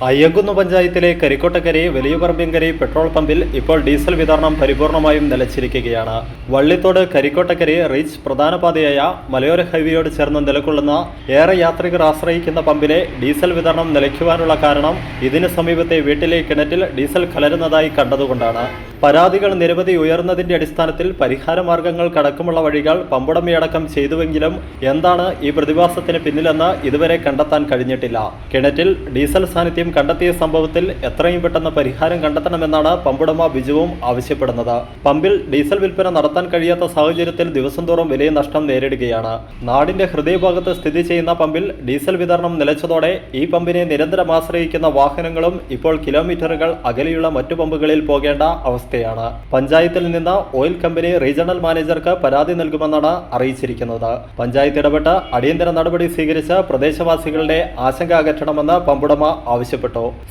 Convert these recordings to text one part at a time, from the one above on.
അയ്യങ്കുന്ന് പഞ്ചായത്തിലെ കരിക്കോട്ടക്കരി വലിയപറമ്പിങ്കരി പെട്രോൾ പമ്പിൽ ഇപ്പോൾ ഡീസൽ വിതരണം പരിപൂർണമായും നിലച്ചിരിക്കുകയാണ്. വള്ളിത്തോട് കരിക്കോട്ടക്കരി റീച്ച് പ്രധാന പാതയായ മലയോര ഹൈവേയോട് ചേർന്ന് നിലകൊള്ളുന്ന ഏറെ യാത്രികർ ആശ്രയിക്കുന്ന പമ്പിലെ ഡീസൽ വിതരണം നിലയ്ക്കുവാനുള്ള കാരണം ഇതിന് സമീപത്തെ വീട്ടിലെ കിണറ്റിൽ ഡീസൽ കലരുന്നതായി കണ്ടതുകൊണ്ടാണ്. പരാതികൾ നിരവധി ഉയർന്നതിന്റെ അടിസ്ഥാനത്തിൽ പരിഹാരമാർഗങ്ങൾക്കടക്കമുള്ള വഴികൾ പമ്പുടമയടക്കം ചെയ്തുവെങ്കിലും എന്താണ് ഈ പ്രതിഭാസത്തിന് പിന്നിലെന്ന് ഇതുവരെ കണ്ടെത്താൻ കഴിഞ്ഞിട്ടില്ല. കിണറ്റിൽ ഡീസൽ സാന്നിധ്യം കണ്ടെത്തിയ സംഭവത്തിൽ എത്രയും പെട്ടെന്ന് പരിഹാരം കണ്ടെത്തണമെന്നാണ് പമ്പുടമ ബിജുവും ആവശ്യപ്പെടുന്നത്. പമ്പിൽ ഡീസൽ വിൽപ്പന നടത്താൻ കഴിയാത്ത സാഹചര്യത്തിൽ ദിവസം തോറും വലിയ നഷ്ടം നേരിടുകയാണ്. നാടിന്റെ ഹൃദയഭാഗത്ത് സ്ഥിതി ചെയ്യുന്ന പമ്പിൽ ഡീസൽ വിതരണം നിലച്ചതോടെ ഈ പമ്പിനെ നിരന്തരം ആശ്രയിക്കുന്ന വാഹനങ്ങളും ഇപ്പോൾ കിലോമീറ്ററുകൾ അകലെയുള്ള മറ്റു പമ്പുകളിൽ പോകേണ്ട അവസ്ഥയാണ്. പഞ്ചായത്തിൽ നിന്ന് ഓയിൽ കമ്പനി റീജിയണൽ മാനേജർക്ക് പരാതി നൽകുമെന്നാണ് അറിയിച്ചിരിക്കുന്നത്. പഞ്ചായത്ത് ഇടപെട്ട് അടിയന്തര നടപടി സ്വീകരിച്ച് പ്രദേശവാസികളുടെ ആശങ്ക അകറ്റണമെന്ന് പമ്പുടമ ആവശ്യപ്പെട്ടു.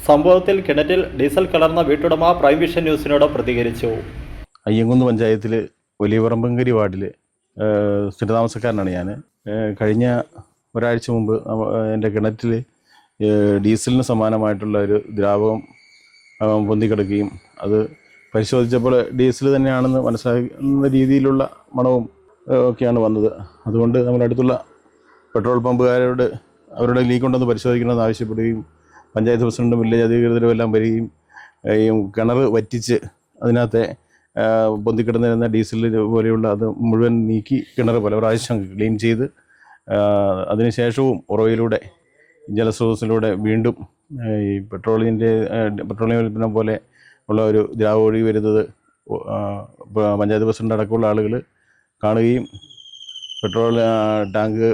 സംഭവത്തിൽ കിണറ്റിൽ ഡീസൽ കലർന്ന വീട്ടുടമ പ്രൈം വിഷൻ ന്യൂസിനോട് പ്രതികരിച്ചു. അയ്യങ്കുന്ന് പഞ്ചായത്തിൽ വലിയപറമ്പങ്കരി വാർഡിൽ സ്ഥിരതാമസക്കാരനാണ് ഞാൻ. കഴിഞ്ഞ ഒരാഴ്ച മുമ്പ് എൻ്റെ കിണറ്റിൽ ഡീസലിന് സമാനമായിട്ടുള്ള ഒരു ദ്രാവകം പൊന്തിക്കിടക്കുകയും അത് പരിശോധിച്ചപ്പോൾ ഡീസൽ തന്നെയാണെന്ന് മനസ്സിലാക്കുന്ന രീതിയിലുള്ള മണവും ഒക്കെയാണ് വന്നത്. അതുകൊണ്ട് നമ്മളടുത്തുള്ള പെട്രോൾ പമ്പുകാരോട് അവരുടെ ലീക്ക് ഉണ്ടെന്ന് പരിശോധിക്കണമെന്ന് ആവശ്യപ്പെടുകയും പഞ്ചായത്ത് പ്രസിഡന്റും വില്ലേജ് അധികൃതരും എല്ലാം വരികയും കിണർ വറ്റിച്ച് അതിനകത്തെ പൊന്തിക്കിടന്നിരുന്ന ഡീസൽ പോലെയുള്ള അത് മുഴുവൻ നീക്കി കിണർ പല പ്രാവശ്യം ക്ലീൻ ചെയ്ത് അതിനുശേഷവും ഉറവയിലൂടെ ജലസ്രോതസ്സിലൂടെ വീണ്ടും ഈ പെട്രോളിയം ഉൽപ്പന്നം പോലെ ഉള്ള ഒരു ദ്രാവകം ഒഴുകി വരുന്നത് പഞ്ചായത്ത് പ്രസിഡന്റ് അടക്കമുള്ള ആളുകൾ കാണുകയും പെട്രോൾ ടാങ്ക്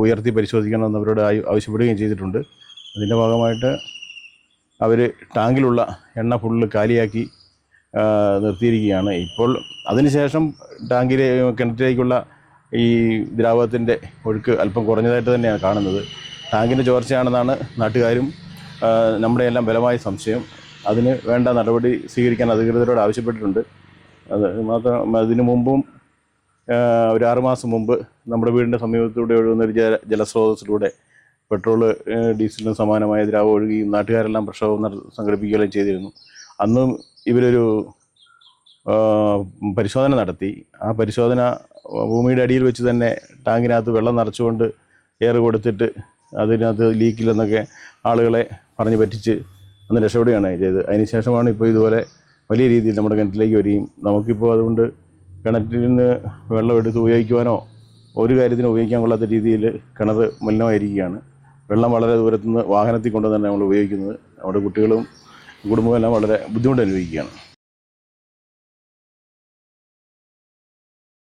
ഉയർത്തി പരിശോധിക്കണമെന്ന് അവരോട് ആവശ്യപ്പെടുകയും ചെയ്തിട്ടുണ്ട്. അതിൻ്റെ ഭാഗമായിട്ട് അവർ ടാങ്കിലുള്ള എണ്ണ ഫുള്ള് കാലിയാക്കി നിർത്തിയിരിക്കുകയാണ്. ഇപ്പോൾ അതിനുശേഷം കിണറ്റിലേക്കുള്ള ഈ ദ്രാവകത്തിൻ്റെ ഒഴുക്ക് അല്പം കുറഞ്ഞതായിട്ട് തന്നെയാണ് കാണുന്നത്. ടാങ്കിൻ്റെ ചോർച്ചയാണെന്നാണ് നാട്ടുകാരും നമ്മുടെ എല്ലാം ബലമായ സംശയം. അതിന് വേണ്ട നടപടി സ്വീകരിക്കാൻ അധികൃതരോട് ആവശ്യപ്പെട്ടിട്ടുണ്ട്. അതിനു മുമ്പും ഒരു 6 മാസം മുമ്പ് നമ്മുടെ വീടിൻ്റെ സമീപത്തൂടെ ഒഴുകുന്ന ഒരു ജലസ്രോതസ്സിലൂടെ പെട്രോൾ ഡീസലിന് സമാനമായ ദ്രാവകം ഒഴുകുകയും നാട്ടുകാരെല്ലാം പ്രക്ഷോഭം സംഘടിപ്പിക്കുകയും ചെയ്തിരുന്നു. അന്നും ഇവരൊരു പരിശോധന നടത്തി. ആ പരിശോധന ഭൂമിയുടെ അടിയിൽ വെച്ച് തന്നെ ടാങ്കിനകത്ത് വെള്ളം നിറച്ചുകൊണ്ട് എയർ കൊടുത്തിട്ട് അതിനകത്ത് ലീക്കില്ലെന്നൊക്കെ ആളുകളെ പറഞ്ഞ് പറ്റിച്ച് അന്ന് രക്ഷപ്പെടുകയാണ് ചെയ്തത്. അതിനുശേഷമാണ് ഇപ്പോൾ ഇതുപോലെ വലിയ രീതിയിൽ നമ്മുടെ കിണറ്റിലേക്ക് വരികയും നമുക്കിപ്പോൾ അതുകൊണ്ട് കിണറ്റിൽ നിന്ന് വെള്ളം എടുത്ത് ഉപയോഗിക്കുവാനോ ഒരു കാര്യത്തിന് ഉപയോഗിക്കാൻ കൊള്ളാത്ത രീതിയിൽ കിണർ മലിനമായിരിക്കുകയാണ്. വെള്ളം വളരെ ദൂരത്തുനിന്ന് വാഹനത്തിൽ കൊണ്ട് തന്നെ നമ്മൾ ഉപയോഗിക്കുന്നത്. നമ്മുടെ കുട്ടികളും കുടുംബവും എല്ലാം വളരെ ബുദ്ധിമുട്ട് അനുഭവിക്കുകയാണ്.